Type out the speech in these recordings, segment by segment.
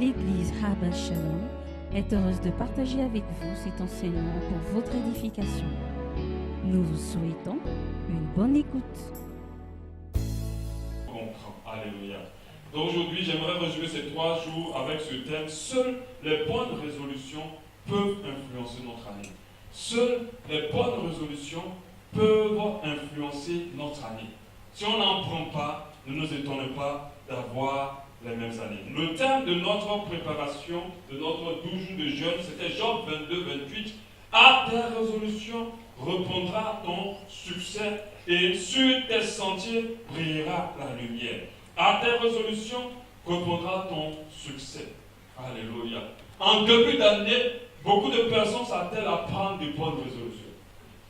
L'Église Habas Shalom est heureuse de partager avec vous cet enseignement pour votre édification. Nous vous souhaitons une bonne écoute. Alléluia. Donc aujourd'hui, j'aimerais résumer ces 3 jours avec ce thème. Seules les bonnes résolutions peuvent influencer notre année. Seules les bonnes résolutions peuvent influencer notre année. Si on n'en prend pas, ne nous étonnez pas d'avoir les mêmes années. Le thème de notre préparation, de notre 12 jours de jeûne, c'était Job 22, 28. À tes résolutions répondra ton succès et sur tes sentiers brillera la lumière. À tes résolutions répondra ton succès. Alléluia. En début d'année, beaucoup de personnes s'attellent à prendre de bonnes résolutions.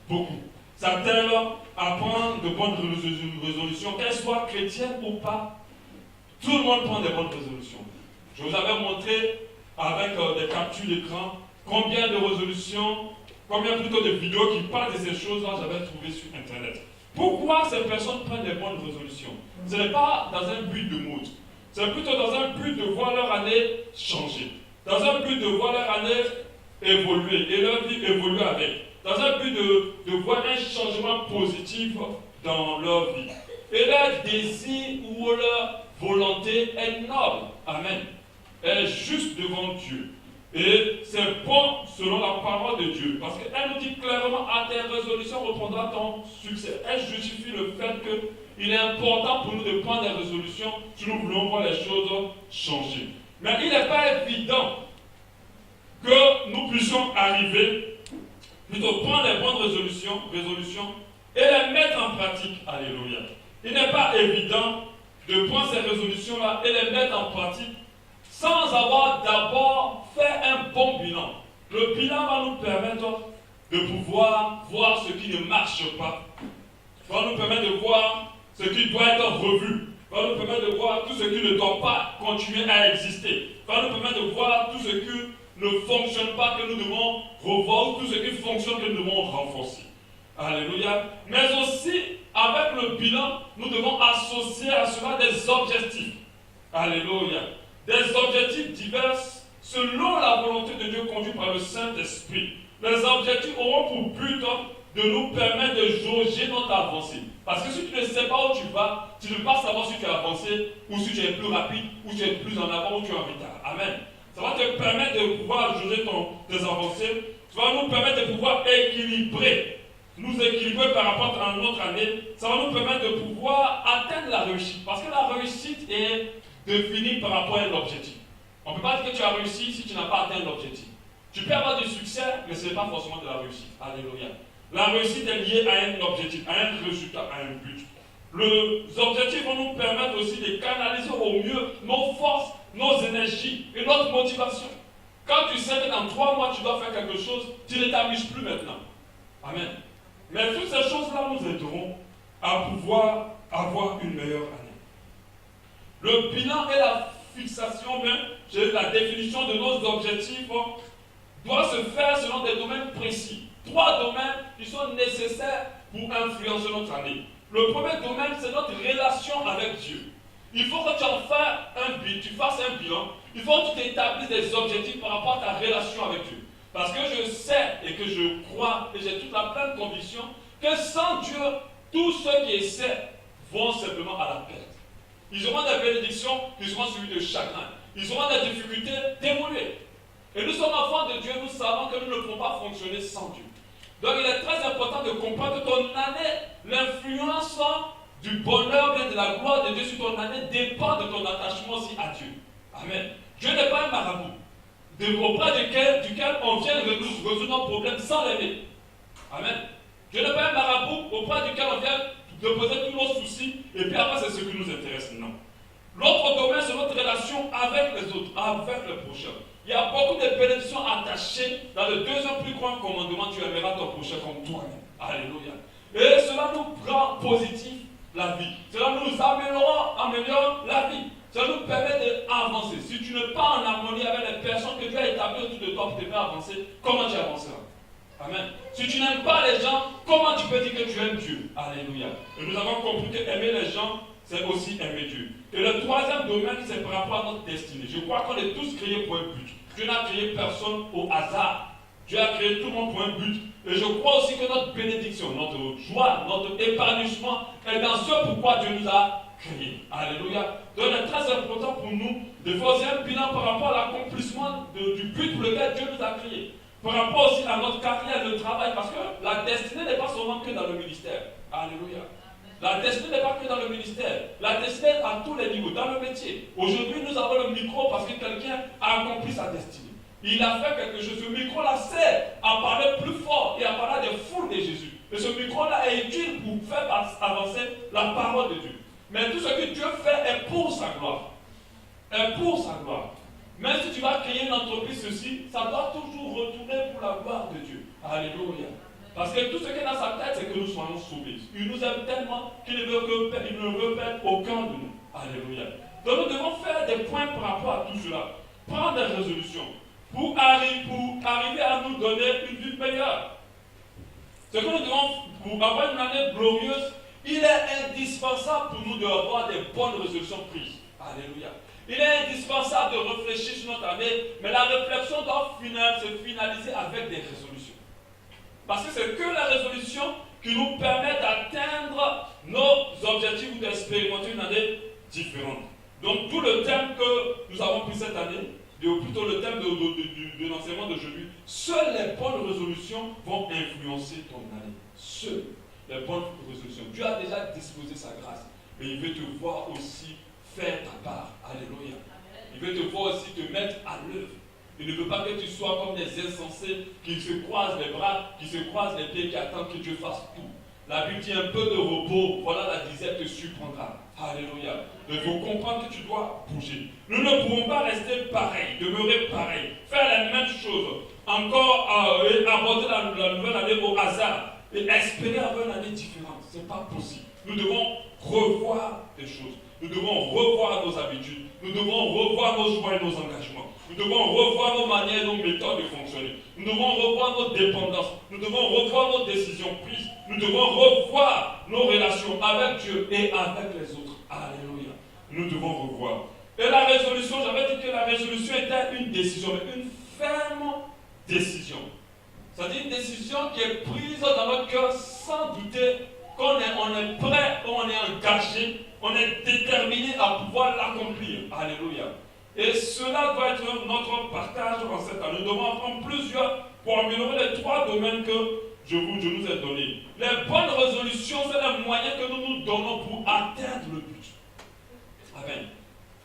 Beaucoup. S'attellent à prendre de bonnes résolutions, qu'elles soient chrétiennes ou pas. Tout le monde prend des bonnes résolutions. Je vous avais montré avec des captures d'écran combien de résolutions, combien plutôt de vidéos qui parlent de ces choses-là j'avais trouvé sur Internet. Pourquoi ces personnes prennent des bonnes résolutions? Ce n'est pas dans un but de mode. C'est plutôt dans un but de voir leur année changer. Dans un but de voir leur année évoluer et leur vie évoluer avec. Dans un but de voir un changement positif dans leur vie. Et leur désir ou leur volonté est noble. Amen. Elle est juste devant Dieu. Et c'est bon selon la parole de Dieu. Parce qu'elle nous dit clairement, à tes résolutions répondra ton succès. Elle justifie le fait qu'il est important pour nous de prendre des résolutions si nous voulons voir les choses changer. Mais il n'est pas évident que nous puissions arriver, plutôt prendre les bonnes résolutions et les mettre en pratique. Alléluia. Il n'est pas évident de prendre ces résolutions-là et les mettre en pratique sans avoir d'abord fait un bon bilan. Le bilan va nous permettre de pouvoir voir ce qui ne marche pas. Va nous permettre de voir ce qui doit être revu. Va nous permettre de voir tout ce qui ne doit pas continuer à exister. Va nous permettre de voir tout ce qui ne fonctionne pas que nous devons revoir ou tout ce qui fonctionne que nous devons renforcer. Alléluia. Mais aussi, avec le bilan, nous devons associer à cela des objectifs. Alléluia. Des objectifs divers selon la volonté de Dieu conduite par le Saint-Esprit. Les objectifs auront pour but de nous permettre de jauger notre avancée. Parce que si tu ne sais pas où tu vas, tu ne peux pas savoir si tu as avancé ou si tu es plus rapide ou tu es plus en avant ou tu es en retard. Amen. Ça va te permettre de pouvoir jauger tes avancées. Ça va nous permettre de pouvoir nous équilibrer par rapport à notre année. Ça va nous permettre de pouvoir atteindre la réussite. Parce que la réussite est définie par rapport à un objectif. On ne peut pas dire que tu as réussi si tu n'as pas atteint l'objectif. Tu peux avoir du succès, mais ce n'est pas forcément de la réussite. Alléluia. La réussite est liée à un objectif, à un résultat, à un but. Les objectifs vont nous permettre aussi de canaliser au mieux nos forces, nos énergies et notre motivation. Quand tu sais que dans 3 mois tu dois faire quelque chose, tu ne t'amuses plus maintenant. Amen. Mais toutes ces choses-là nous aideront à pouvoir avoir une meilleure année. Le bilan et la fixation, la définition de nos objectifs doit se faire selon des domaines précis. 3 domaines qui sont nécessaires pour influencer notre année. Le premier domaine, c'est notre relation avec Dieu. Il faut que tu fasses un bilan. Il faut que tu t'établisses des objectifs par rapport à ta relation avec Dieu. Parce que je sais et que je crois et j'ai toute la pleine conviction que sans Dieu, tous ceux qui essaient vont simplement à la perte. Ils auront des bénédictions, ils seront suivis de chagrin. Ils auront des difficultés d'évoluer. Et nous sommes enfants de Dieu, nous savons que nous ne pouvons pas fonctionner sans Dieu. Donc il est très important de comprendre que ton année, l'influence du bonheur, de la gloire de Dieu sur ton année dépend de ton attachement aussi à Dieu. Amen. Dieu n'est pas un marabout auprès duquel on vient résoudre nos problèmes sans l'aimer. Amen. Dieu n'est pas un marabout auprès duquel on vient déposer tous nos soucis et puis après c'est ce qui nous intéresse. Non. L'autre domaine, c'est notre relation avec les autres, avec le prochain. Il y a beaucoup de bénédictions attachées dans le 2e plus grand commandement, tu aimeras ton prochain comme toi-même. Alléluia. Et cela nous rend positif la vie. Cela nous améliore la vie. Cela nous permet d'avancer. Si tu n'es pas en harmonie avec les personnes que Dieu a établies autour de toi pour te faire avancer, comment tu avanceras? Amen. Si tu n'aimes pas les gens, comment tu peux dire que tu aimes Dieu? Alléluia. Et nous avons compris que aimer les gens, c'est aussi aimer Dieu. Et le troisième domaine, c'est par rapport à notre destinée. Je crois qu'on est tous créés pour un but. Dieu n'a créé personne au hasard. Dieu a créé tout le monde pour un but. Et je crois aussi que notre bénédiction, notre joie, notre épanouissement est dans ce pourquoi Dieu nous a créés. Alléluia. Donc il est très important pour nous de faire un bilan par rapport à l'accomplissement du but pour lequel Dieu nous a créés. Par rapport aussi à notre carrière de travail, parce que la destinée n'est pas seulement que dans le ministère. Alléluia. La destinée n'est pas que dans le ministère. La destinée à tous les niveaux, dans le métier. Aujourd'hui, nous avons le micro parce que quelqu'un a accompli sa destinée. Il a fait quelque chose. Ce micro-là sert à parler plus fort et à parler des foules de Jésus. Et ce micro-là est utile pour faire avancer la parole de Dieu. Mais tout ce que Dieu fait est pour sa gloire. Est pour sa gloire. Même si tu vas créer une entreprise, ceci, ça doit toujours retourner pour la gloire de Dieu. Alléluia. Parce que tout ce qui est dans sa tête, c'est que nous soyons sauvés. Il nous aime tellement qu'il ne veut perdre aucun de nous. Alléluia. Donc nous devons faire des points par rapport à tout cela. Prendre des résolutions pour arriver à nous donner une vie meilleure. Ce que nous devons, pour avoir une année glorieuse, il est indispensable pour nous d'avoir des bonnes résolutions prises. Alléluia. Il est indispensable de réfléchir sur notre année, mais la réflexion doit se finaliser avec des résolutions. Parce que c'est que la résolution qui nous permet d'atteindre nos objectifs ou d'expérimenter une année différente. Donc tout le thème que nous avons pris cette année, ou plutôt le thème de l'enseignement d'aujourd'hui, seules les bonnes résolutions vont influencer ton année. Seules les bonnes résolutions. Dieu a déjà disposé sa grâce, mais il veut te voir aussi faire ta part. Alléluia. Il veut te voir aussi te mettre à l'œuvre. Il ne veut pas que tu sois comme des insensés qui se croisent les bras, qui se croisent les pieds, qui attendent que Dieu fasse tout. La Bible dit un peu de repos, voilà la disette te surprendra. Alléluia. Il faut comprendre que tu dois bouger. Nous ne pouvons pas rester pareils, demeurer pareils, faire la même chose, encore aborder la nouvelle année au hasard et espérer avoir une année différente. Ce n'est pas possible. Nous devons revoir des choses. Nous devons revoir nos habitudes. Nous devons revoir nos choix et nos engagements. Nous devons revoir nos manières et nos méthodes de fonctionner. Nous devons revoir nos dépendances. Nous devons revoir nos décisions prises. Nous devons revoir nos relations avec Dieu et avec les autres. Alléluia. Nous devons revoir. Et la résolution, j'avais dit que la résolution était une décision, mais une ferme décision. C'est-à-dire une décision qui est prise dans notre cœur sans douter qu'on est prêt, on est engagé, on est déterminé à pouvoir l'accomplir. Alléluia. Et cela doit être notre partage en cette année. Nous devons apprendre plusieurs pour améliorer les trois domaines que je nous ai donnés. Les bonnes résolutions, c'est le moyen que nous nous donnons pour atteindre le but. Amen.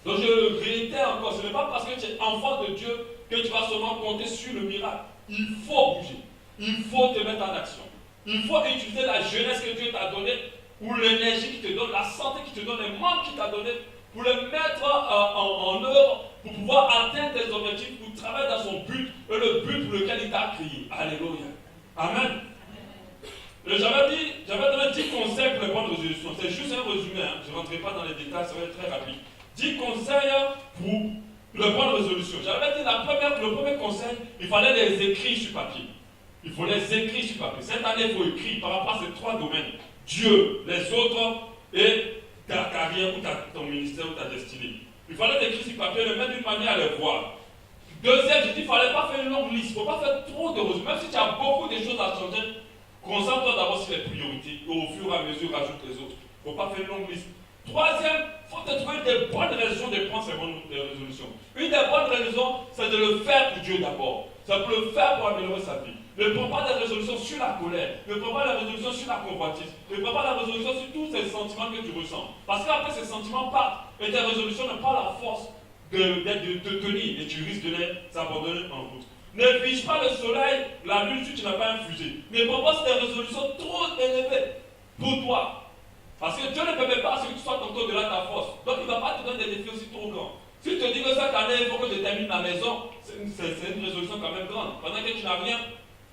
Donc je réitère encore, ce n'est pas parce que tu es enfant de Dieu que tu vas seulement compter sur le miracle. Il faut bouger. Il faut te mettre en action. Il faut utiliser la jeunesse que Dieu t'a donnée, ou l'énergie qui te donne, la santé qui te donne, les membres qui t'a donné, pour les mettre en œuvre, pour pouvoir atteindre tes objectifs, pour travailler dans son but, et le but pour lequel il t'a créé. Alléluia. Amen. J'avais donné 10 conseils pour les bonnes résolutions. C'est juste un résumé, hein. Je ne rentrerai pas dans les détails, ça va être très rapide. 10 conseils pour les bonnes résolutions. J'avais dit le premier conseil, il fallait les écrire sur papier. Il faut les écrire sur papier. Cette année, il faut écrire par rapport à ces trois domaines. Dieu, les autres et ta carrière ou ton ministère ou ta destinée. Il fallait les écrire sur papier, les mettre d'une manière à les voir. Deuxième, j'ai dit, il ne fallait pas faire une longue liste. Il ne faut pas faire trop de résumés. Même si tu as beaucoup de choses à changer, concentre-toi d'abord sur les priorités. Et au fur et à mesure, rajoute les autres. Il ne faut pas faire une longue liste. Troisième, il faut te trouver des bonnes raisons de prendre ces bonnes résolutions. Une des bonnes raisons, c'est de le faire pour Dieu d'abord. C'est pour le faire pour améliorer sa vie. Ne prends pas des résolutions sur la colère. Ne prends pas la résolution sur la convoitise. Ne prends pas la résolution sur tous ces sentiments que tu ressens. Parce qu'après ces sentiments partent. Et tes résolutions n'ont pas la force de te tenir. Et tu risques de les abandonner en route. Ne vise pas le soleil, la lune si tu n'as pas un fusil. Ne prends pas des résolutions trop élevées pour toi. Parce que Dieu ne permet pas à ce que tu sois encore au-delà de ta force. Donc il ne va pas te donner des défis aussi trop grands. Si tu te dis que cette année, il faut que je termine ma maison, c'est une résolution quand même grande. Pendant que tu n'as rien,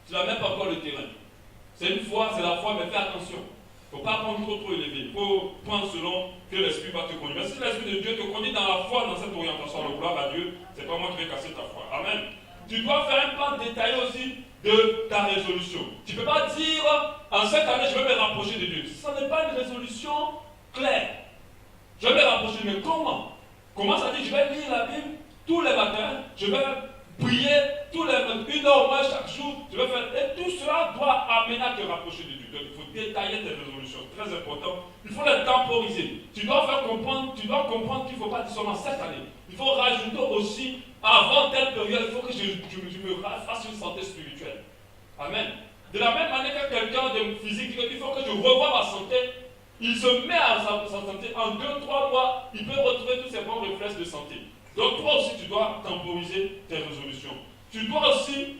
tu n'as même pas encore le terrain. C'est une foi, c'est la foi, mais fais attention. Il ne faut pas prendre trop élevé. Il faut prendre selon que l'Esprit va te conduire. Mais si l'Esprit de Dieu te conduit dans la foi, dans cette orientation, le gloire à Dieu, ce n'est pas moi qui vais casser ta foi. Amen. Tu dois faire un plan détaillé aussi de ta résolution. Tu ne peux pas dire, en cette année, je vais me rapprocher de Dieu. Ce n'est pas une résolution claire. Je vais me rapprocher, mais comment? Comment ça dit? Je vais lire la Bible tous les matins, je vais prier tous les matins, 1 heure au moins chaque jour, je vais faire. Et tout cela doit amener à te rapprocher de Dieu. Donc il faut détailler tes résolutions, très important. Il faut les temporiser. Tu dois comprendre qu'il ne faut pas dire seulement cette année. Il faut rajouter aussi, avant telle période, il faut que je me fasse une santé spirituelle. Amen. De la même manière que quelqu'un de physique, il faut que je revoie ma santé. Il se met à sa santé. En 2-3 mois, il peut retrouver tous ses bons réflexes de santé. Donc toi aussi, tu dois temporiser tes résolutions. Tu dois aussi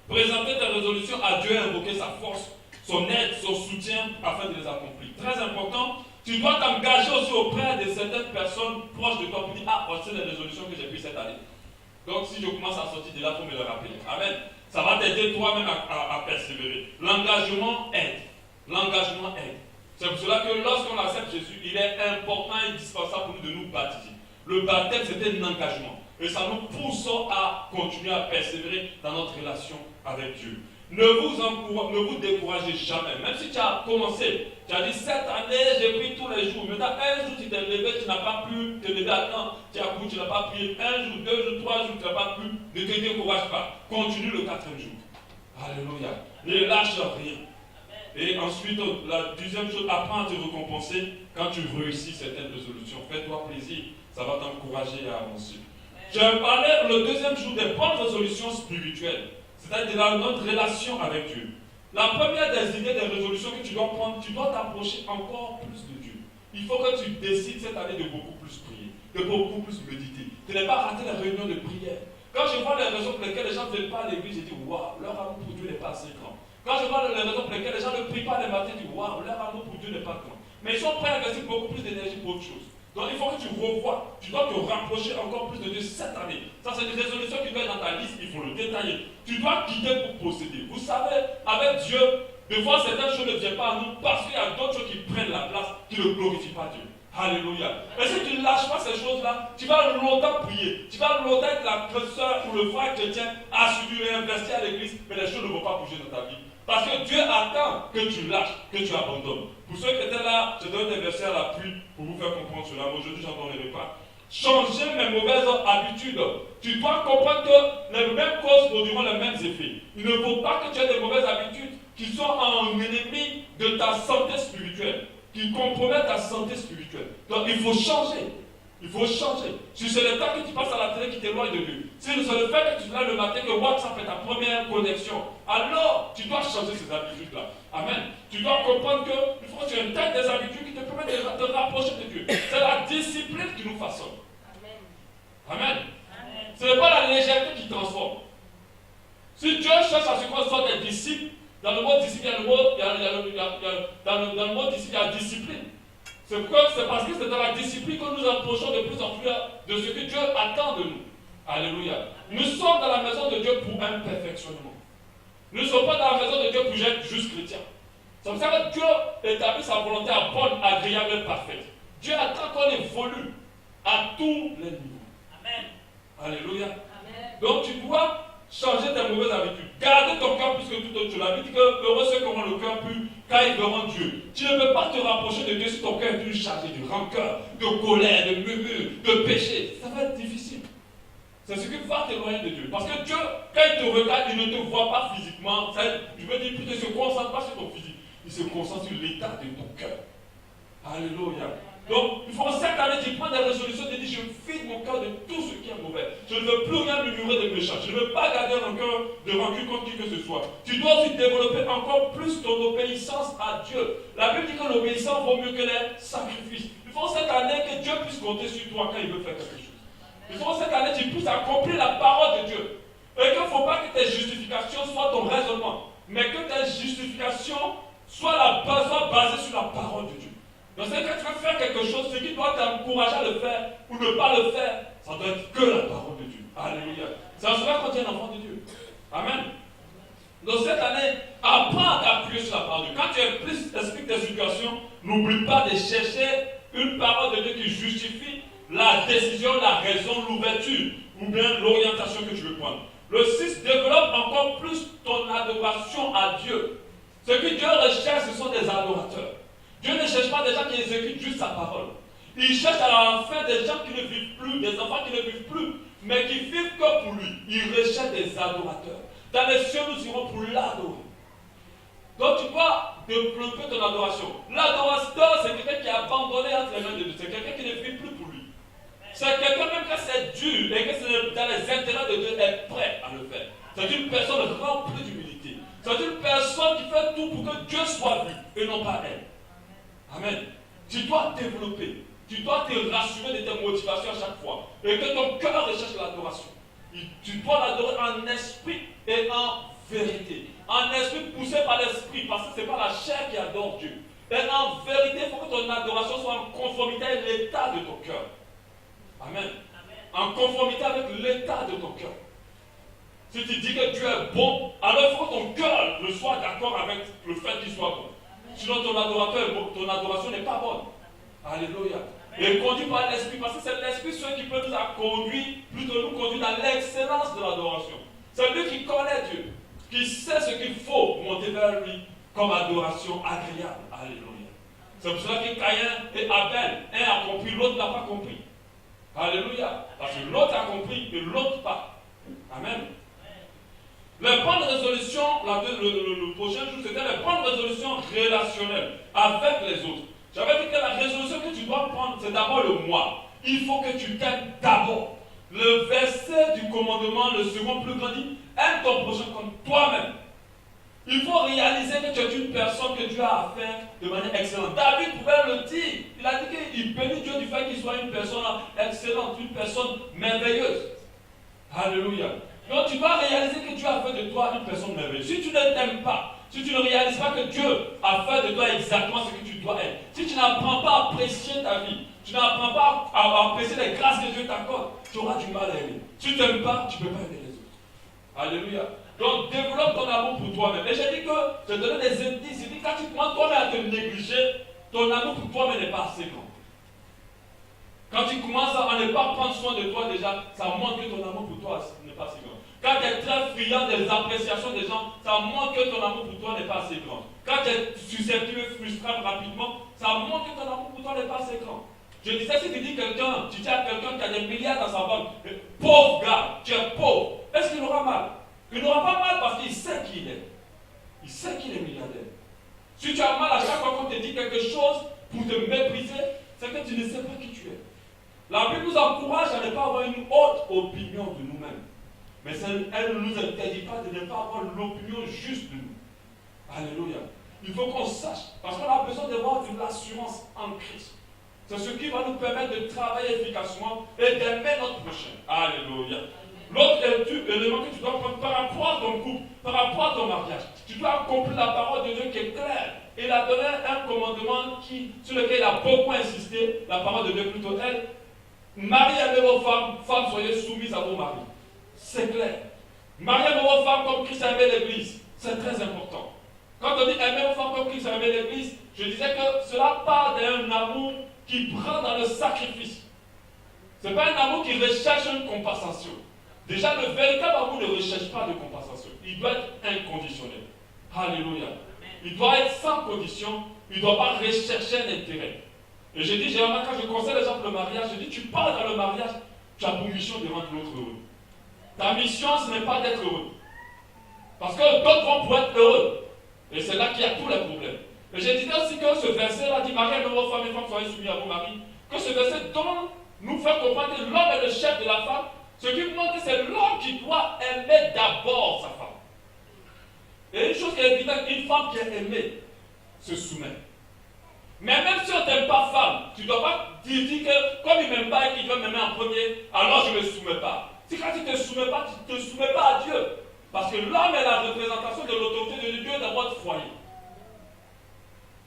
présenter tes résolutions à Dieu et invoquer sa force, son aide, son soutien afin de les accomplir. Très important, tu dois t'engager aussi auprès de certaines personnes proches de toi pour dire, ah, voici les résolutions que j'ai prises cette année. Donc si je commence à sortir de là, il faut me le rappeler. Amen. Ça va t'aider toi-même à persévérer. L'engagement aide. L'engagement aide. C'est pour cela que lorsqu'on accepte Jésus, il est important et indispensable pour nous de nous baptiser. Le baptême, c'est un engagement. Et ça nous pousse à continuer à persévérer dans notre relation avec Dieu. Ne vous découragez jamais. Même si tu as commencé, tu as dit cette année, j'ai pris tous les jours. Maintenant, un jour, tu t'es levé, tu n'as pas pu te lever à temps. Tu n'as pas prié. Un jour, 2 jours, 3 jours, tu n'as pas pu. Ne te décourage pas. Continue le 4e jour. Alléluia. Ne lâche rien. Et ensuite, la deuxième chose, apprends à te récompenser quand tu réussis certaines résolutions. Fais-toi plaisir, ça va t'encourager à avancer. Je parlais le 2e jour des bonnes résolutions spirituelles, c'est-à-dire notre relation avec Dieu. La première des idées des résolutions que tu dois prendre, tu dois t'approcher encore plus de Dieu. Il faut que tu décides cette année de beaucoup plus prier, de beaucoup plus méditer, de ne pas rater les réunions de prière. Quand je vois les raisons pour lesquelles les gens ne viennent pas à l'église, je dis waouh, leur amour pour Dieu n'est pas assez grand. Quand je vois les raisons pour lesquelles les gens ne prient pas le matin, je dis waouh, leur amour pour Dieu n'est pas grand. Mais ils sont prêts à investir beaucoup plus d'énergie pour autre chose. Donc il faut que tu revoies, tu dois te rapprocher encore plus de Dieu cette année. Ça, c'est une résolution qui doit être dans ta liste, il faut le détailler. Tu dois quitter pour posséder. Vous savez, avec Dieu, des fois certaines choses ne viennent pas à nous parce qu'il y a d'autres choses qui prennent la place, qui ne glorifient pas Dieu. Alléluia. Et si tu ne lâches pas ces choses-là, tu vas longtemps prier. Tu vas longtemps être la soeur ou le frère chrétien assidu et investi à l'église, mais les choses ne vont pas bouger dans ta vie. Parce que Dieu attend que tu lâches, que tu abandonnes. Pour ceux qui étaient là, je donne des versets à l'appui pour vous faire comprendre cela. Mais aujourd'hui, je n'en donnerai pas. Changer mes mauvaises habitudes. Tu dois comprendre que les mêmes causes produiront les mêmes effets. Il ne faut pas que tu aies des mauvaises habitudes qui soient un ennemi de ta santé spirituelle, qui compromettent ta santé spirituelle. Donc il faut changer. Il faut changer. Si c'est le temps que tu passes à la télé qui t'éloigne de Dieu, si c'est le fait que tu te lèves le matin, que WhatsApp est ta première connexion, alors tu dois changer ces habitudes-là. Amen. Tu dois comprendre qu'il faut que tu intègres des habitudes qui te permettent de te rapprocher de Dieu. C'est la discipline qui nous façonne. Amen. Ce n'est pas la légèreté qui transforme. Si Dieu cherche à ce qu'on soit des disciples, dans le mot disciple, il y a le mot disciple, il y a discipline. C'est parce que c'est dans la discipline que nous approchons de plus en plus de ce que Dieu attend de nous. Alléluia. Nous sommes dans la maison de Dieu pour un perfectionnement. Nous ne sommes pas dans la maison de Dieu pour être juste chrétien. C'est pour ça que Dieu établit sa volonté à bonne, agréable et parfaite. Dieu attend qu'on évolue à tous les niveaux. Amen. Alléluia. Amen. Donc tu dois changer tes mauvaises habitudes. Garder ton cœur plus que tout autre chose. La Bible dit que heureux ceux qui auront le cœur pur, car ils verront Dieu. Tu ne peux pas te rapprocher de Dieu si ton cœur est plus chargé de rancœur, de colère, de murmure, de péché. Ça va être difficile. C'est ce qui va t'éloigner de Dieu. Parce que Dieu, quand il te regarde, il ne te voit pas physiquement. Je veux dire, il ne se concentre pas sur ton physique. Il se concentre sur l'état de ton cœur. Alléluia. Donc, il faut cette année, tu prends des résolutions, tu dis, je vide mon cœur de tout ce qui est mauvais. Je ne veux plus rien murmurer de méchant. Je ne veux pas garder un cœur de rancune contre qui que ce soit. Tu dois aussi développer encore plus ton obéissance à Dieu. La Bible dit que l'obéissance vaut mieux que les sacrifices. Il faut cette année que Dieu puisse compter sur toi quand il veut faire quelque chose. Il faut cette année que tu puisses accomplir la parole de Dieu. Et qu'il ne faut pas que tes justifications soient ton raisonnement, mais que tes justifications soient basées sur la parole de Dieu. Donc c'est quand tu veux faire quelque chose, ce qui doit t'encourager à le faire ou ne pas le faire, ça doit être que la parole de Dieu. Alléluia. C'est en cela qu'on est un enfant de Dieu. Amen. Donc cette année, apprends à t'appuyer sur la parole de Dieu. Quand tu expliques tes situations, n'oublie pas de chercher une parole de Dieu qui justifie la décision, la raison, l'ouverture ou bien l'orientation que tu veux prendre. Le 6, développe encore plus ton adoration à Dieu. Ce que Dieu recherche, ce sont des adorateurs. Dieu ne cherche pas des gens qui exécutent juste sa parole. Il cherche à faire des gens qui ne vivent plus, des enfants qui ne vivent plus, mais qui vivent que pour lui. Il recherche des adorateurs. Dans les cieux, nous irons pour l'adorer. Donc tu dois développer ton adoration. L'adorateur, c'est quelqu'un qui est abandonné entre les mains de Dieu. C'est quelqu'un qui ne vit plus pour lui. C'est quelqu'un même quand c'est dur et que c'est dans les intérêts de Dieu, est prêt à le faire. C'est une personne remplie d'humilité. C'est une personne qui fait tout pour que Dieu soit vu et non pas elle. Amen. Tu dois développer. Tu dois te rassurer de tes motivations à chaque fois. Et que ton cœur recherche l'adoration. Tu dois l'adorer en esprit et en vérité. En esprit poussé par l'esprit, parce que ce n'est pas la chair qui adore Dieu. Et en vérité, il faut que ton adoration soit en conformité avec l'état de ton cœur. Amen. En conformité avec l'état de ton cœur. Si tu dis que Dieu est bon, alors il faut que ton cœur le soit d'accord avec le fait qu'il soit bon. Sinon ton adoration n'est pas bonne. Alléluia. Et conduit par l'esprit, parce que c'est l'esprit celui qui peut nous conduire, plutôt nous conduire dans l'excellence de l'adoration. C'est lui qui connaît Dieu, qui sait ce qu'il faut monter vers lui comme adoration agréable. Alléluia. C'est pour cela que Caïn et Abel, un a compris, l'autre n'a pas compris. Alléluia. Parce que l'autre a compris et l'autre pas. Amen. Le point de résolution, le prochain jour, c'était le point de résolution relationnel avec les autres. J'avais dit que la résolution que tu dois prendre, c'est d'abord le moi. Il faut que tu t'aimes d'abord. Le verset du commandement, le second plus grand dit, aime ton prochain comme toi-même. Il faut réaliser que tu es une personne que Dieu a fait de manière excellente. David pouvait le dire. Il a dit qu'il bénit Dieu du fait qu'il soit une personne excellente, une personne merveilleuse. Alléluia. Donc tu dois réaliser que Dieu a fait de toi une personne merveilleuse. Si tu ne t'aimes pas, si tu ne réalises pas que Dieu a fait de toi exactement ce que tu dois être, si tu n'apprends pas à apprécier ta vie, tu n'apprends pas à apprécier les grâces que Dieu t'accorde, tu auras du mal à aimer. Si tu n'aimes pas, tu ne peux pas aimer les autres. Alléluia. Donc développe ton amour pour toi-même. Et j'ai dit que je te donne des indices. J'ai dit quand tu commences toi-même à te négliger, ton amour pour toi-même n'est pas assez grand. Quand tu commences à ne pas prendre soin de toi déjà, ça montre que ton amour pour toi n'est pas assez grand. Quand tu es très friand des appréciations des gens, ça montre que ton amour pour toi n'est pas assez grand. Quand tu es susceptible et frustrable rapidement, ça montre que ton amour pour toi n'est pas assez grand. Je disais, si tu dis quelqu'un, tu dis à quelqu'un qui a des milliards dans sa banque, pauvre gars, tu es pauvre, est-ce qu'il aura mal? Il n'aura pas mal parce qu'il sait qui il est. Il sait qu'il est milliardaire. Si tu as mal à chaque fois qu'on te dit quelque chose pour te mépriser, c'est que tu ne sais pas qui tu es. La Bible nous encourage à ne pas avoir une haute opinion de nous-mêmes. Mais elle ne nous interdit pas de ne pas avoir l'opinion juste de nous. Alléluia. Il faut qu'on sache, parce qu'on a besoin d'avoir de l'assurance en Christ. C'est ce qui va nous permettre de travailler efficacement et d'aimer notre prochain. Alléluia. L'autre élément que tu dois prendre par rapport à ton couple, par rapport à ton mariage, tu dois accomplir la parole de Dieu qui est claire. Il a donné un commandement sur lequel il a beaucoup insisté, la parole de Dieu plutôt elle. Marie, aimez vos femmes, femmes, soyez soumises à vos maris. C'est clair. Marie, aimez vos femmes comme Christ a aimé l'Église. C'est très important. Quand on dit aimez vos femmes comme Christ a aimé l'Église, je disais que cela part d'un amour qui prend dans le sacrifice. Ce n'est pas un amour qui recherche une compensation. Déjà, le véritable amour ne recherche pas de compensation. Il doit être inconditionnel. Alléluia. Il doit être sans condition. Il ne doit pas rechercher un intérêt. Et je dis, généralement, quand je conseille les gens pour le mariage, je dis, tu pars dans le mariage, tu as pour mission de rendre l'autre heureux. Ta mission, ce n'est pas d'être heureux. Parce que d'autres vont pour être heureux. Et c'est là qu'il y a tous les problèmes. Et je disais aussi que ce verset-là dit, Marie, aimez vos femmes et femmes, soyez soumis à vos maris. Que ce verset nous fait comprendre que l'homme est le chef de la femme. Ce qui montre que c'est l'homme qui doit aimer d'abord sa femme. Et une chose qui est évidente, une femme qui est aimée se soumet. Mais même si on ne t'aime pas femme, tu ne dois pas dire que comme il ne m'aime pas et qu'il doit m'aimer en premier, alors je ne me soumets pas. Si quand tu ne te soumets pas, tu ne te soumets pas à Dieu. Parce que l'homme est la représentation de l'autorité de Dieu dans votre foyer.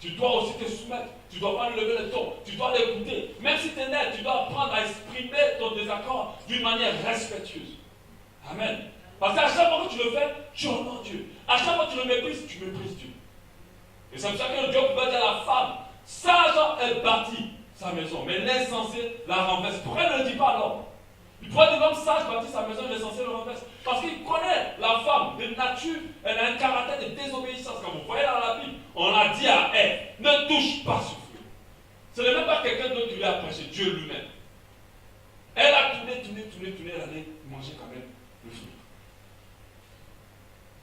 Tu dois aussi te soumettre. Tu ne dois pas lever le ton. Tu dois l'écouter. Même si tu es net, tu dois apprendre à exprimer ton désaccord d'une manière respectueuse. Amen. Parce qu'à chaque fois que tu le fais, tu honores Dieu. À chaque fois que tu le méprises, tu méprises Dieu. Et c'est pour ça que Dieu pouvait dire à la femme, sage est bâti sa maison, mais l'insensé la renverse. Pourquoi il ne le dit pas alors? Il pourrait dire l'homme sage bâtit sa maison, l'insensé le renverse. Parce qu'il connaît la femme de nature, elle a un caractère de désobéissance. Quand vous voyez dans la Bible, on a dit à elle, ne touche pas ce fruit. Ce n'est même pas quelqu'un d'autre qui lui il a prêché, Dieu lui-même. Elle a tourné, elle allait manger quand même le fruit.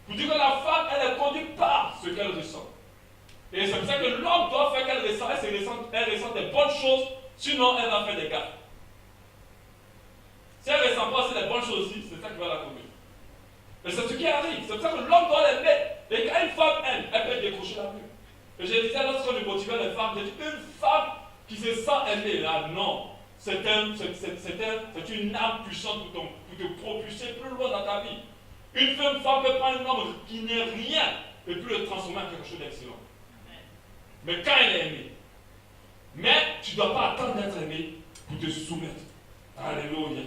Pour dire que la femme, elle est conduite par ce qu'elle ressent. Et c'est pour ça que l'homme doit faire qu'elle ressent des bonnes choses, sinon elle va faire des gaffes. Si elle ne ressent pas aussi des bonnes choses aussi, c'est ça qui va la conduire. Et c'est ce qui arrive. C'est pour ça que l'homme doit l'aimer. Et quand une femme aime, elle peut décrocher la vue. Et je disais lorsque je motivais les femmes, j'ai dit une femme qui se sent aimée, là, non. C'est une âme puissante pour te propulser plus loin dans ta vie. Une femme peut prendre un homme qui n'est rien et puis le transformer en quelque chose d'excellent. Mais quand elle est aimée, mais tu ne dois pas attendre d'être aimé pour te soumettre. Alléluia.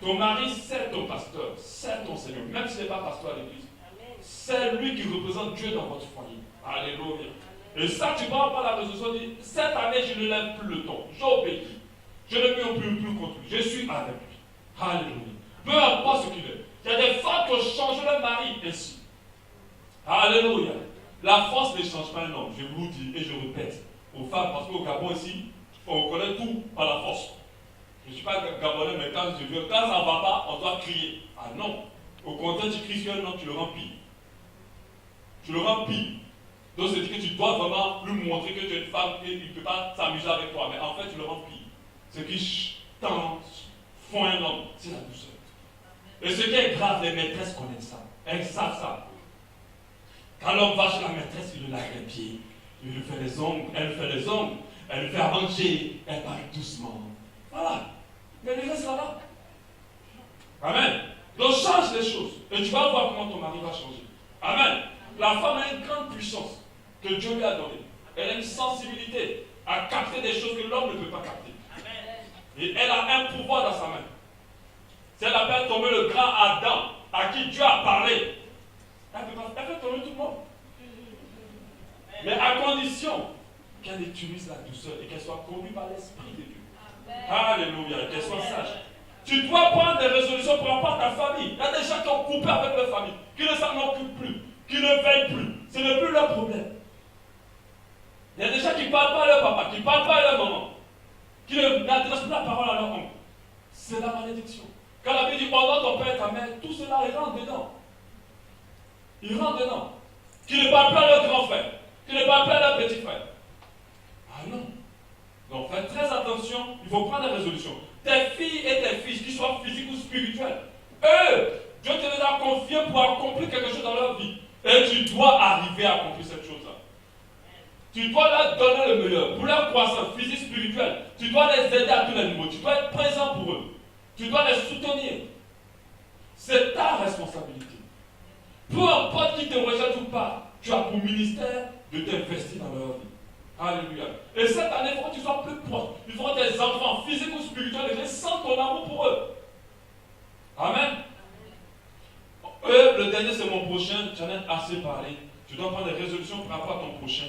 Ton mari, c'est ton pasteur, c'est ton Seigneur, même s'il n'est pas pasteur à l'église. C'est lui qui représente Dieu dans votre foyer. Alléluia. Et ça, tu ne vas pas la résolution dire, cette année, je ne lève plus le ton. J'obéis. Je ne me plus contre lui. Je suis avec lui. Alléluia. Peu importe ce qu'il est. Il y a des femmes qui ont changé leur mari ainsi. Alléluia. La force ne change pas un homme. Je vous le dis et je répète aux femmes, parce qu'au Gabon ici, on connaît tout par la force. Je ne suis pas gabonais, mais quand ça ne va pas, on doit crier. Ah non. Au contraire, tu cries sur un homme, tu le remplis. Tu le remplis. Donc, c'est-à-dire que tu dois vraiment lui montrer que tu es une femme et il ne peut pas s'amuser avec toi. Mais en fait, tu le remplis. Ce qui font un homme, c'est la douceur. Et ce qui est grave, les maîtresses connaissent ça. Elles savent ça. Quand l'homme va chez la maîtresse, il lui lave les pieds. Il lui fait les ongles, elle lui fait les ongles. Elle lui fait à manger. Elle parle doucement. Voilà. Mais il reste là-bas. Amen. Donc change les choses. Et tu vas voir comment ton mari va changer. Amen. La femme a une grande puissance que Dieu lui a donnée. Elle a une sensibilité à capter des choses que l'homme ne peut pas capter. Et elle a un pouvoir dans sa main. Si elle a fait tomber le grand Adam, à qui Dieu a parlé, elle fait tomber tout le monde. Mais à condition qu'elle utilise la douceur et qu'elle soit conduite par l'Esprit de Dieu. Alléluia, qu'elle soit sage. Tu dois prendre des résolutions pour rapport à ta famille. Il y a des gens qui ont coupé avec leur famille, qui ne s'en occupent plus, qui ne veillent plus. Ce n'est plus leur problème. Il y a des gens qui ne parlent pas à leur papa, qui ne parlent pas à leur maman, qui n'adressent plus la parole à leur oncle. C'est la malédiction. Quand la Bible dit pendant ton père et ta mère, tout cela, il rentre dedans. Il rentre dedans. Qui ne parle pas à leur grand frère, qui ne parle pas à leur petit frère. Ah non. Donc faites très attention, il faut prendre des résolutions. Tes filles et tes fils, qu'ils soient physiques ou spirituels, eux, Dieu te les a confiés pour accomplir quelque chose dans leur vie. Et tu dois arriver à accomplir cette chose-là. Tu dois leur donner le meilleur. Pour leur croissance physique, spirituelle, tu dois les aider à tous les niveaux. Tu dois être présent pour eux. Tu dois les soutenir. C'est ta responsabilité. Peu importe qui te rejette ou pas, tu as pour ministère de t'investir dans leur vie. Alléluia. Et cette année, il faut que tu sois plus proche. Il faut que tes enfants, physiques ou spirituels, ressentent ton amour pour eux. Amen. Le dernier, c'est mon prochain. J'en ai assez parlé. Tu dois prendre des résolutions par rapport à ton prochain.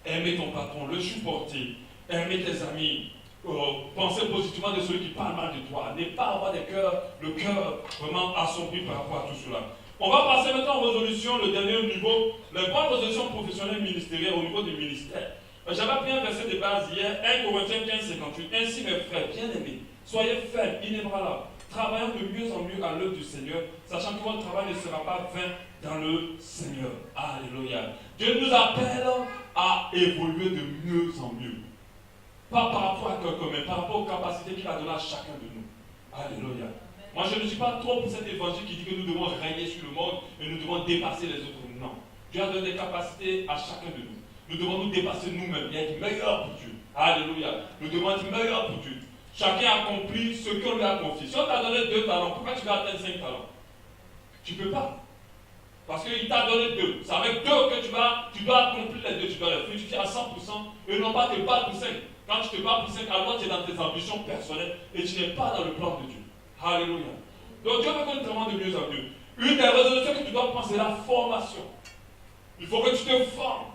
Aimer ton patron, le supporter. Aimer tes amis. Penser positivement de celui qui parle mal de toi. Ne pas avoir le cœur vraiment assombri par rapport à tout cela. On va passer maintenant aux résolutions, le dernier niveau, les bonnes résolutions professionnelles ministérielles au niveau du ministère. J'avais pris un verset de base hier, 1 Corinthiens 15, 58. Ainsi, mes frères bien-aimés, soyez fermes, inébranlables, travaillant de mieux en mieux à l'œuvre du Seigneur, sachant que votre travail ne sera pas vain dans le Seigneur. Alléluia. Dieu nous appelle à évoluer de mieux en mieux. Pas par rapport à quelqu'un, mais par rapport aux capacités qu'il a données à chacun de nous. Alléluia. Moi, je ne suis pas trop pour cet évangile qui dit que nous devons régner sur le monde et nous devons dépasser les autres. Non. Dieu a donné des capacités à chacun de nous. Nous devons nous dépasser nous-mêmes et être meilleurs pour Dieu. Alléluia. Nous devons être meilleurs pour Dieu. Chacun accomplit ce qu'on lui a confié. Si on t'a donné 2 talents, pourquoi tu vas atteindre 5 talents? Tu ne peux pas. Parce qu'il t'a donné 2. C'est avec 2 que tu dois accomplir les 2. Tu dois les fructifier à 100% et non pas te battre pour 5. Quand tu te bats pour 5, alors tu es dans tes ambitions personnelles et tu n'es pas dans le plan de Dieu. Alléluia. Donc Dieu veut que nous travaillions de mieux en mieux. Une des résolutions que tu dois prendre, c'est la formation. Il faut que tu te formes.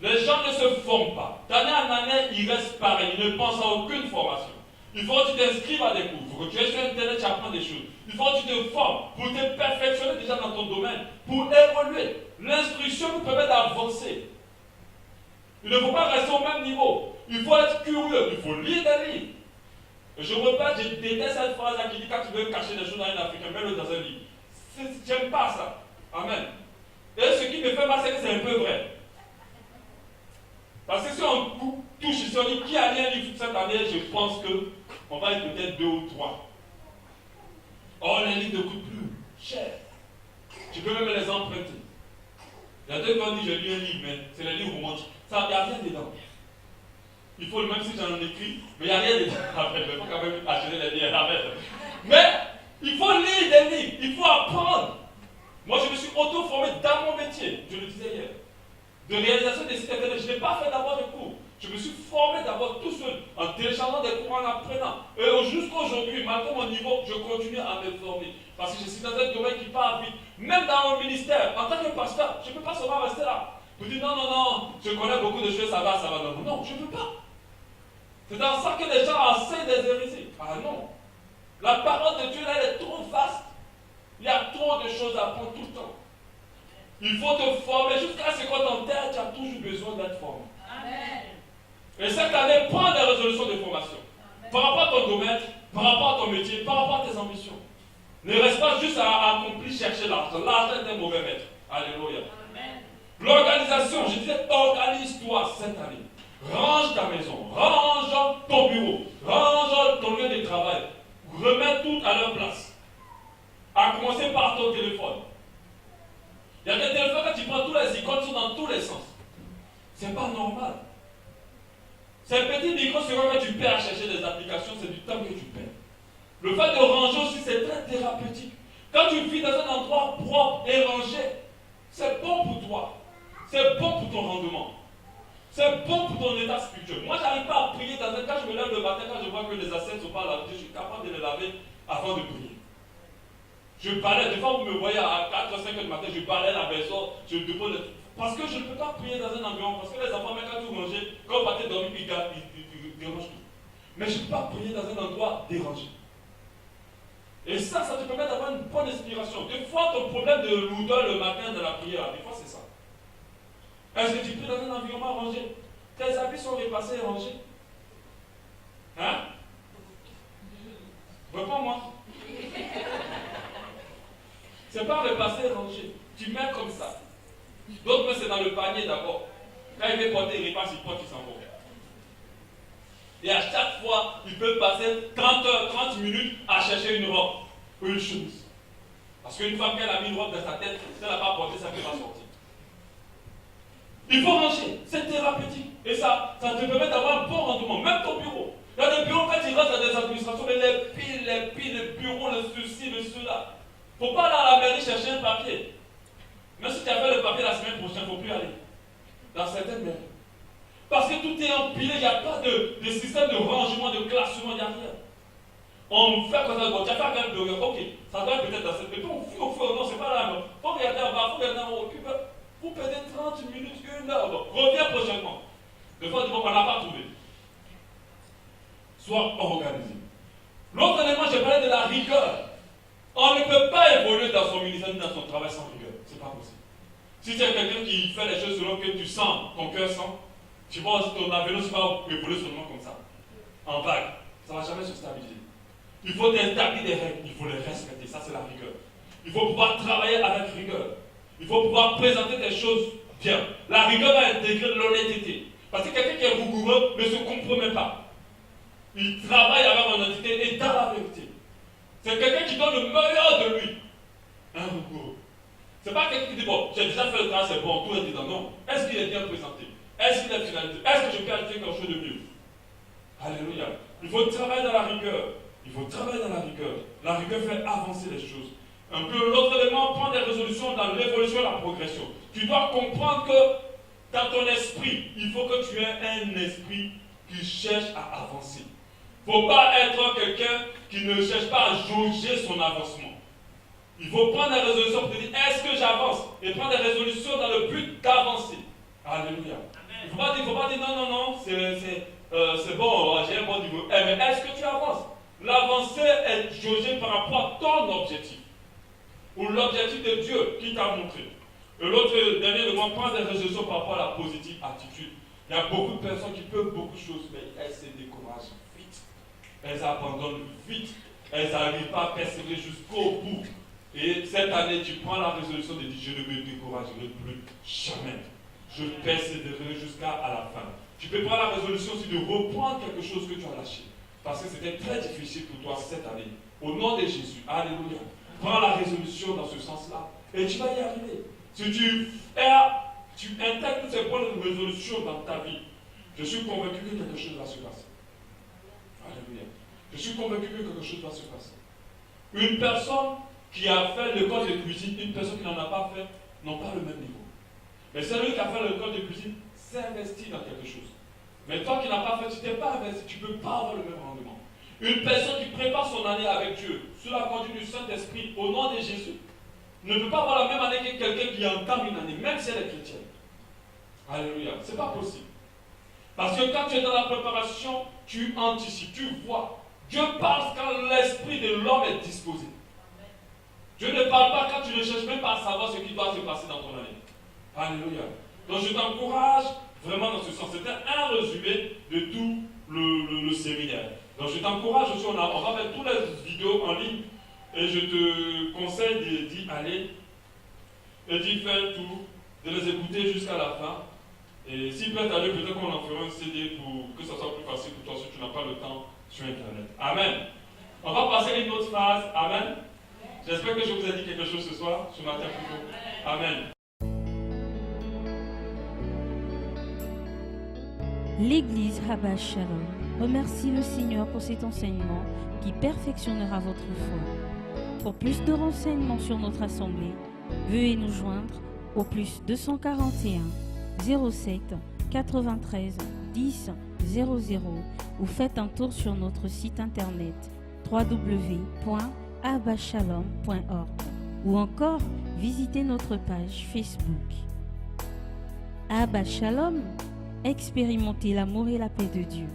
Les gens ne se forment pas. D'année en année, ils restent pareils. Ils ne pensent à aucune formation. Il faut que tu t'inscrives à des cours. Il faut que tu es sur Internet, tu apprends des choses. Il faut que tu te formes pour te perfectionner déjà dans ton domaine, pour évoluer. L'instruction nous permet d'avancer. Il ne faut pas rester au même niveau. Il faut être curieux, il faut lire des livres. Je répète, je déteste cette phrase-là qui dit quand tu veux cacher des choses dans un Africain, mets-le dans un livre. J'aime pas ça. Amen. Et ce qui me fait mal, c'est que c'est un peu vrai. Parce que si on touche ici, on dit qui a lu un livre cette année, je pense qu'on va être peut-être 2 ou 3. Or, les livres ne coûtent plus cher. Tu peux même les emprunter. Il y a deux qui ont dit j'ai lu un livre, mais c'est les livres romantiques. Ça, il n'y a rien dedans. Il faut, même si j'en écris, mais il n'y a rien dedans. Après, il faut quand même acheter les livres. Mais il faut lire des livres, il faut apprendre. Moi, je me suis auto-formé dans mon métier, je le disais hier, de réalisation des sites internet. Je n'ai pas fait d'abord de cours. Je me suis formé d'abord tout seul, en téléchargeant des cours, en apprenant. Et jusqu'à aujourd'hui, malgré mon niveau, je continue à me former. Parce que je suis dans un domaine qui part vite. Même dans mon ministère, en tant que pasteur, je ne peux pas seulement rester là. Vous dites non, non, non, je connais beaucoup de choses, ça va, ça va. Non, non, je ne peux pas. C'est dans ça que les gens enseignent des hérésies. Ah non. La parole de Dieu, là, elle est trop vaste. Il y a trop de choses à apprendre tout le temps. Il faut te former jusqu'à ce qu'on t'enterre, tu as toujours besoin d'être formé. Amen. Et cette année, prends des résolutions de formation. Amen. Par rapport à ton domaine, par rapport à ton métier, par rapport à tes ambitions. Ne reste pas juste à accomplir, chercher l'argent. L'argent est un mauvais maître. Alléluia. Amen. L'organisation, je disais, organise-toi cette année. Range ta maison, range ton bureau, range ton lieu de travail. Remets tout à leur place. À commencer par ton téléphone. Il y a des téléphones, quand tu prends tous les icônes, sont dans tous les sens. C'est pas normal. Ces petits micros, c'est quand tu perds à chercher des applications, c'est du temps que tu perds. Le fait de ranger aussi, c'est très thérapeutique. Quand tu vis dans un endroit propre et rangé, c'est bon pour toi. C'est bon pour ton rendement. C'est bon pour ton état spirituel. Moi, je n'arrive pas à prier dans un cas, je me lève le matin, quand je vois que les assiettes ne sont pas lavées, je suis capable de les laver avant de prier. Je balaye, des fois vous me voyez à 4 ou 5 heures du matin, je balaye la maison, je dépose les... Parce que je ne peux pas prier dans un environnement, parce que les enfants, même quand vous mangez, quand vous partez dormir, ils dérangent tout. Mais je ne peux pas prier dans un endroit dérangé. Et ça te permet d'avoir une bonne inspiration. Des fois, ton problème de lourdeur le matin de la prière, des fois c'est ça. Est-ce que tu pries dans un environnement rangé? Tes habits sont repassés et rangés? Hein? Réponds-moi. C'est pas repassé et rangé. Tu mets comme ça. D'autres mettent c'est dans le panier d'abord. Quand il veut porter, il repasse, il porte, il s'en va. Et à chaque fois, il peut passer 30 minutes à chercher une robe ou une chemise. Parce qu'une femme qui a mis une robe dans sa tête, si elle n'a pas porté, ça ne peut pas sortir. Il faut ranger, c'est thérapeutique. Et ça te permet d'avoir un bon rendement, même ton bureau. Il y a des bureaux, quand tu rentres dans des administrations, mais les piles, les bureaux, le ceci, le cela. Il ne faut pas aller à la mairie chercher un papier. Même si tu as fait le papier la semaine prochaine, il ne faut plus aller. Dans certaines mairies. Parce que tout est empilé, il n'y a pas de système de rangement, de classement, il n'y a rien. On fait comme ça, bon, tu as fait un bureau, ok, ça doit être peut-être dans cette... Mais on fuit au feu, non, c'est pas là. Il faut regarder en bas, il faut regarder en haut. Vous perdez 30 minutes, 1 heure. Bon, reviens prochainement. Des fois, on n'a pas trouvé. Sois organisé. L'autre élément, j'ai parlé de la rigueur. On ne peut pas évoluer dans son ministère, dans son travail sans rigueur. C'est pas possible. Si tu es quelqu'un qui fait les choses selon que tu sens, ton cœur sent, tu vois, ton avenir ne va pas évoluer seulement comme ça. En vague. Ça ne va jamais se stabiliser. Il faut établir des règles. Il faut les respecter. Ça, c'est la rigueur. Il faut pouvoir travailler avec rigueur. Il faut pouvoir présenter des choses bien. La rigueur va intégrer l'honnêteté. Parce que quelqu'un qui est rigoureux ne se compromet pas. Il travaille avec l'honnêteté et dans la vérité. C'est quelqu'un qui donne le meilleur de lui. Un rigoureux. C'est pas quelqu'un qui dit, bon, j'ai déjà fait le travail, c'est bon, tout est dedans. Non. Est-ce qu'il est bien présenté? Est-ce qu'il est finalisé? Est-ce que je peux ajouter quelque chose de mieux? Alléluia. Il faut travailler dans la rigueur. Il faut travailler dans la rigueur. La rigueur fait avancer les choses. Un peu l'autre élément, prendre des résolutions dans l'évolution et la progression. Tu dois comprendre que dans ton esprit, il faut que tu aies un esprit qui cherche à avancer. Il ne faut pas être quelqu'un qui ne cherche pas à jauger son avancement. Il faut prendre des résolutions pour te dire, est-ce que j'avance? Et prendre des résolutions dans le but d'avancer. Alléluia. Il ne faut pas dire non, non, non, c'est bon, j'ai un bon niveau. Mais est-ce que tu avances? L'avancée est jaugée par rapport à ton objectif. Ou l'objectif de Dieu qui t'a montré. Et l'autre dernier élément, prendre des résolutions par rapport à la positive attitude. Il y a beaucoup de personnes qui peuvent beaucoup de choses, mais elles se découragent vite. Elles abandonnent vite. Elles n'arrivent pas à persévérer jusqu'au bout. Et cette année, tu prends la résolution de dire, je ne me découragerai plus jamais. Je persévérerai jusqu'à la fin. Tu peux prendre la résolution aussi de reprendre quelque chose que tu as lâché. Parce que c'était très difficile pour toi cette année. Au nom de Jésus, alléluia. Prends la résolution dans ce sens-là. Et tu vas y arriver. Si tu intègres tous ces points de résolution dans ta vie, je suis convaincu que quelque chose va se passer. Alléluia. Je suis convaincu que quelque chose va se passer. Une personne qui a fait l'école de cuisine, une personne qui n'en a pas fait, n'ont pas le même niveau. Mais celui qui a fait l'école de cuisine s'est investi dans quelque chose. Mais toi qui n'as pas fait, tu t'es pas investi, tu ne peux pas avoir le même rendement. Une personne qui prépare son année avec Dieu, sous la conduite du Saint-Esprit, au nom de Jésus, ne peut pas avoir la même année que quelqu'un qui entame une année, même si elle est chrétienne. Alléluia. Ce n'est pas possible. Parce que quand tu es dans la préparation, tu anticipes, tu vois. Dieu parle quand l'esprit de l'homme est disposé. Dieu ne parle pas quand tu ne cherches même pas à savoir ce qui doit se passer dans ton année. Alléluia. Donc je t'encourage vraiment dans ce sens. C'était un résumé de tout le séminaire. Donc je t'encourage aussi, on va mettre toutes les vidéos en ligne et je te conseille d'y aller et d'y faire tout, de les écouter jusqu'à la fin. Et s'il peut aller, peut-être qu'on en fera un CD pour que ça soit plus facile pour toi si tu n'as pas le temps sur Internet. Amen. On va passer à une autre phase. Amen. J'espère que je vous ai dit quelque chose ce soir, ce matin plutôt. Amen. L'Église Abba Shalom remercie le Seigneur pour cet enseignement qui perfectionnera votre foi. Pour plus de renseignements sur notre assemblée, veuillez nous joindre au plus 241 07 93 10 00 ou faites un tour sur notre site internet www.abbashalom.org ou encore visitez notre page Facebook. Abba Shalom, expérimentez l'amour et la paix de Dieu.